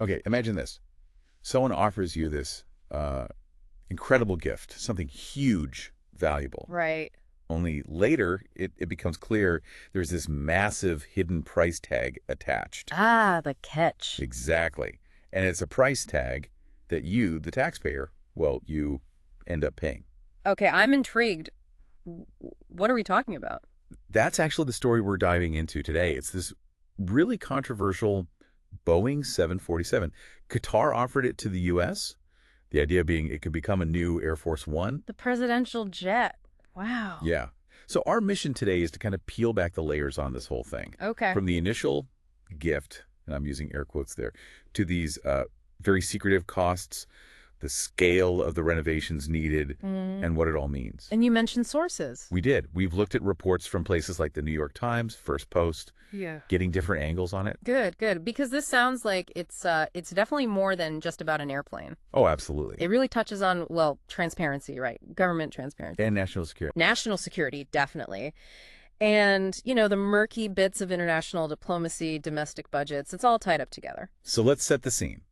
Okay, imagine this. Someone offers you this incredible gift, something huge, valuable. Right. Only later, it becomes clear there's this massive hidden price tag attached. Ah, the catch. Exactly. And it's a price tag that you, the taxpayer, well, you end up paying. Okay, I'm intrigued. What are we talking about? That's actually the story we're diving into today. It's this really controversial Boeing 747. Qatar offered it to the U.S., the idea being it could become a new Air Force One. The presidential jet. Wow. Yeah. So our mission today is to kind of peel back the layers on this whole thing. Okay. From the initial gift, and I'm using air quotes there, to these very secretive costs, the scale of the renovations needed, Mm. and what it all means. And you mentioned sources. We did. We've looked at reports from places like the New York Times, First Post, Yeah. getting different angles on it. Good, good. Because this sounds like it's definitely more than just about an airplane. Oh, absolutely. It really touches on, well, transparency, right? Government transparency. And national security. National security, definitely. And, the murky bits of international diplomacy, domestic budgets, it's all tied up together. So let's set the scene.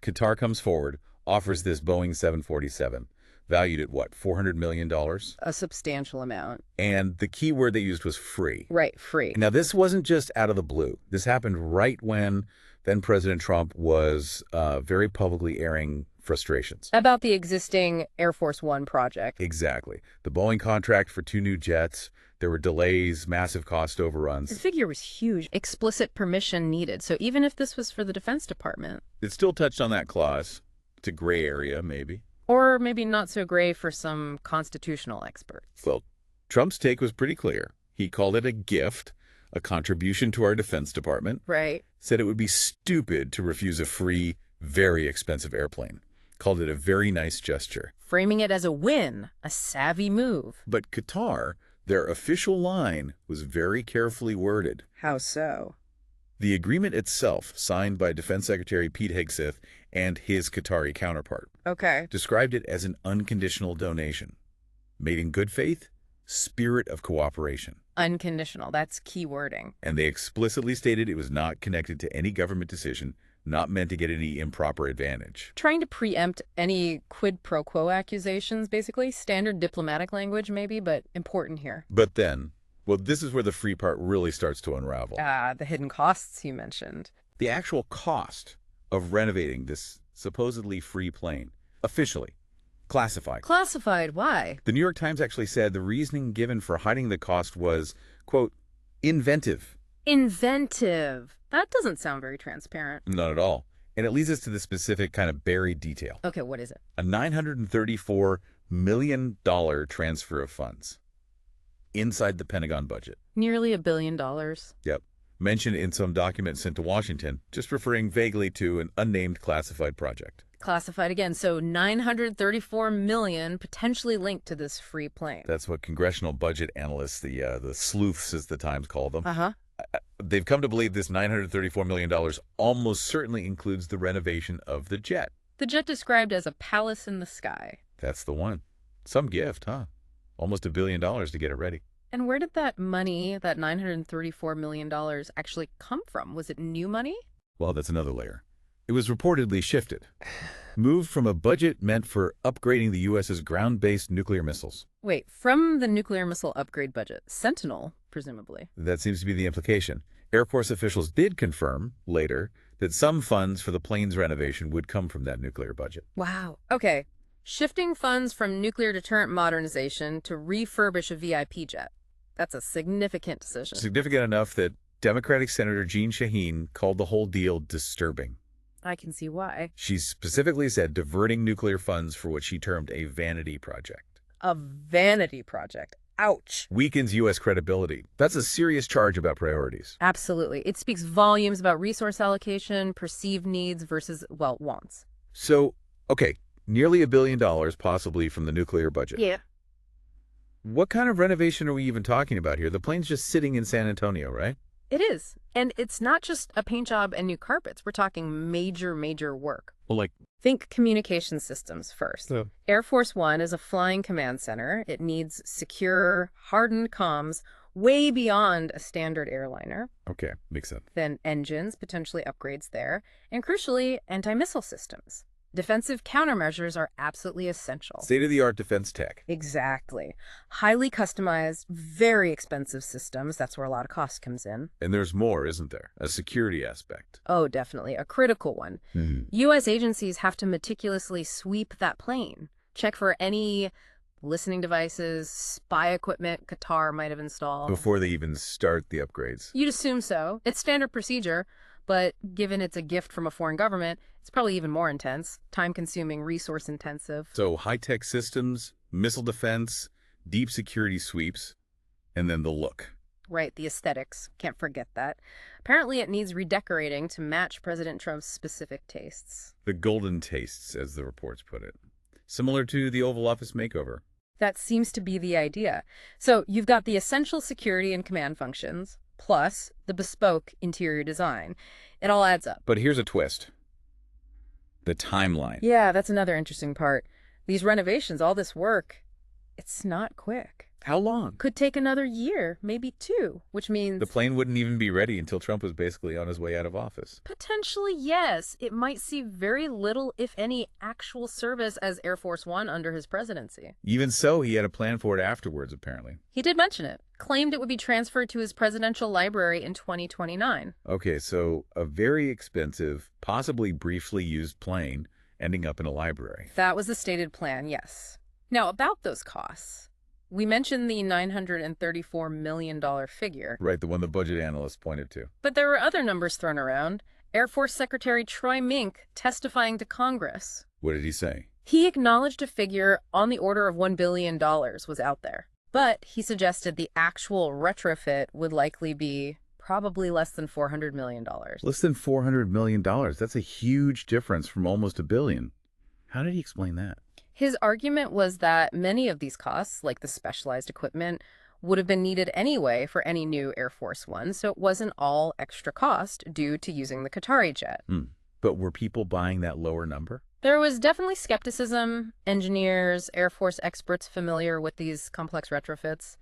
Qatar comes forward, offers this Boeing 747, valued at what, $400 million? A substantial amount. And the key word they used was free. Right, free. Now, this wasn't just out of the blue. This happened right when then President Trump was very publicly airing frustrations. About the existing Air Force One project. Exactly. The Boeing contract for 2 new jets, there were delays, massive cost The overruns. figure was huge. Explicit permission needed. So even if this was for the Defense Department, It still touched on that clause. It's a gray area, maybe. or maybe not so gray for some constitutional experts. Well, Trump's take was pretty clear. He called it a gift, a contribution to our Defense Department, Right. said it would be stupid to refuse a free, very expensive airplane, called it a very nice gesture. Framing it as a win, a savvy move. But Qatar, their official line, was very carefully worded. How so? The agreement itself, signed by Defense Secretary Pete Hegseth and his Qatari counterpart, Okay. described it as an unconditional donation, made in good faith, spirit of cooperation. Unconditional. That's key wording. And they explicitly stated it was not connected to any government decision, not meant to get any improper advantage. Trying to preempt any quid pro quo accusations, basically. Standard diplomatic language, maybe, but important here. But then, well, this is where the free part really starts to unravel. The hidden costs you mentioned. The actual cost of renovating this supposedly free plane, officially, classified. Classified, why? The New York Times actually said the reasoning given for hiding the cost was, quote, inventive. Inventive. That doesn't sound very transparent. Not at all. And it leads us to the specific kind of buried detail. Okay, what is it? A $934 million transfer of funds inside the Pentagon budget. Nearly $1 billion. Yep. Mentioned in some document sent to Washington, just referring vaguely to an unnamed classified project. Classified again, so $934 million potentially linked to this free plane. That's what congressional budget analysts, the sleuths as the Times call them, Uh-huh. they've come to believe this $934 million almost certainly includes the renovation of the jet. The jet described as a palace in the sky. That's the one. Some gift, huh? Almost $1 billion to get it ready. And where did that money, that $934 million, actually come from? Was it new money? Well, that's another layer. It was reportedly shifted. Moved from a budget meant for upgrading the U.S.'s ground-based nuclear missiles. Wait, from the nuclear missile upgrade budget. Sentinel, presumably. That seems to be the implication. Air Force officials did confirm, later, that some funds for the plane's renovation would come from that nuclear budget. Wow. Okay. Shifting funds from nuclear deterrent modernization to refurbish a VIP jet. That's a significant decision. Significant enough that Democratic Senator Jeanne Shaheen called the whole deal disturbing. I can see why. She specifically said diverting nuclear funds for what she termed a vanity project. A vanity project. Ouch. Weakens U.S. credibility. That's a serious charge about priorities. Absolutely. It speaks volumes about resource allocation, perceived needs versus, well, wants. So, okay, nearly $1 billion possibly from the nuclear budget. Yeah. What kind of renovation are we even talking about here? The plane's just sitting in San Antonio, right? It is. And it's not just a paint job and new carpets. We're talking major, major work. Well, like, Think communication systems first. Yeah. Air Force One is a flying command center. It needs secure, hardened comms way beyond a standard airliner. Okay, makes sense. Then engines, potentially upgrades there, and crucially, anti-missile systems. Defensive countermeasures are absolutely essential. State-of-the-art defense tech. Exactly. Highly customized, very expensive systems. That's where a lot of cost comes in. And there's more, isn't there? A security aspect. Oh, definitely. A critical one. U.S. agencies have to meticulously sweep that plane, check for any listening devices, spy equipment Qatar might have installed. Before they even start the upgrades. You'd assume so. It's standard procedure, but given it's a gift from a foreign government, it's probably even more intense, time-consuming, resource-intensive. So high-tech systems, missile defense, deep security sweeps, and then the look. Right, the aesthetics. Can't forget that. Apparently it needs redecorating to match President Trump's specific tastes. The golden tastes, as the reports put it. Similar to the Oval Office makeover. That seems to be the idea. So you've got the essential security and command functions, plus the bespoke interior design. It all adds up. But here's a twist. The timeline. Yeah, that's another interesting part. These renovations, all this work, it's not quick. How long? Could take another year, maybe 2, which means... The plane wouldn't even be ready until Trump was basically on his way out of office. Potentially, yes. It might see very little, if any, actual service as Air Force One under his presidency. Even so, he had a plan for it afterwards, apparently. He did mention it. Claimed it would be transferred to his presidential library in 2029. Okay, so a very expensive, possibly briefly used plane ending up in a library. That was the stated plan, yes. Now, about those costs. We mentioned the $934 million figure. Right, the one the budget analysts pointed to. But there were other numbers thrown around. Air Force Secretary Troy Mink testifying to Congress. What did he say? He acknowledged a figure on the order of $1 billion was out there. But he suggested the actual retrofit would likely be probably less than $400 million. Less than $400 million. That's a huge difference from almost $1 billion. How did he explain that? His argument was that many of these costs, like the specialized equipment, would have been needed anyway for any new Air Force One, so it wasn't all extra cost due to using the Qatari jet. But were people buying that lower number? There was definitely skepticism. Engineers, Air Force experts familiar with these complex retrofits,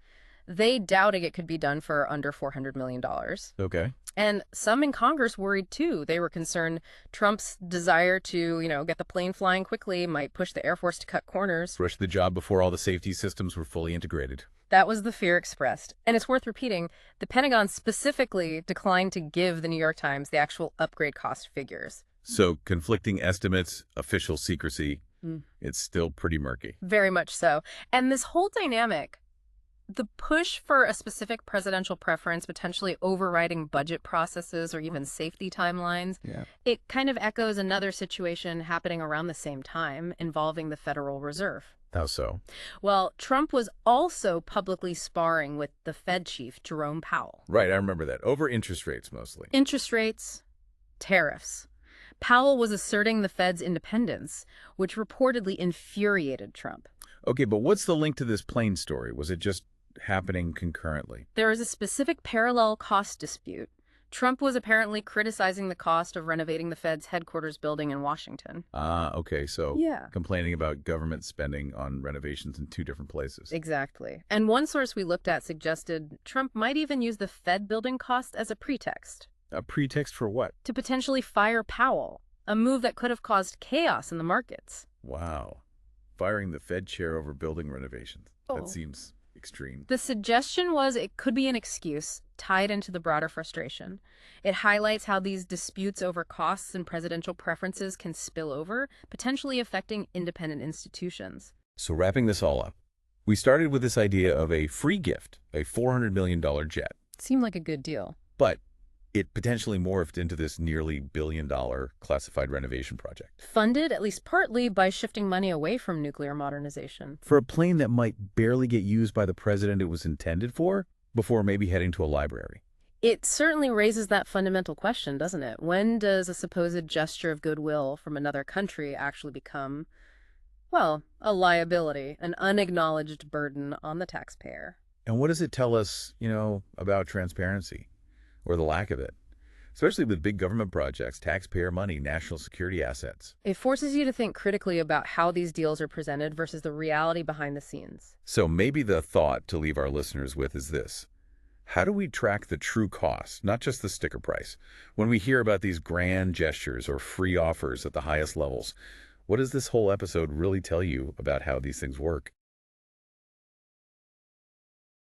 they doubted it could be done for under $400 million. Okay. And some in Congress worried too. They were concerned Trump's desire to, get the plane flying quickly might push the Air Force to cut corners. Rush the job before all the safety systems were fully integrated. That was the fear expressed. And it's worth repeating, the Pentagon specifically declined to give the New York Times the actual upgrade cost figures. So conflicting estimates, official secrecy, it's still pretty murky. Very much so. And this whole dynamic, the push for a specific presidential preference potentially overriding budget processes or even safety timelines, it kind of echoes another situation happening around the same time involving the Federal Reserve. How so? Well, Trump was also publicly sparring with the Fed chief, Jerome Powell. Right, I remember that. Over interest rates, mostly. Interest rates, tariffs. Powell was asserting the Fed's independence, which reportedly infuriated Trump. Okay, but what's the link to this plane story? Was it just happening concurrently? There is a specific parallel cost dispute. Trump was apparently criticizing the cost of renovating the Fed's headquarters building in Washington. Okay, so Yeah. complaining about government spending on renovations in 2 different places. Exactly. And one source we looked at suggested Trump might even use the Fed building cost as a pretext. A pretext for what? To potentially fire Powell, a move that could have caused chaos in the markets. Wow. Firing the Fed chair over building renovations. Oh. That seems extreme. The suggestion was it could be an excuse tied into the broader frustration. It highlights how these disputes over costs and presidential preferences can spill over, potentially affecting independent institutions. So wrapping this all up, we started with this idea of a free gift, a $400 million jet. Seemed like a good deal. But it potentially morphed into this nearly billion-dollar classified renovation project. Funded, at least partly, by shifting money away from nuclear modernization. For a plane that might barely get used by the president it was intended for, before maybe heading to a library. It certainly raises that fundamental question, doesn't it? When does a supposed gesture of goodwill from another country actually become, well, a liability, an unacknowledged burden on the taxpayer? And what does it tell us, about transparency? Or the lack of it, especially with big government projects, taxpayer money, national security assets. It forces you to think critically about how these deals are presented versus the reality behind the scenes. So maybe the thought to leave our listeners with is this. How do we track the true cost, not just the sticker price? When we hear about these grand gestures or free offers at the highest levels, what does this whole episode really tell you about how these things work?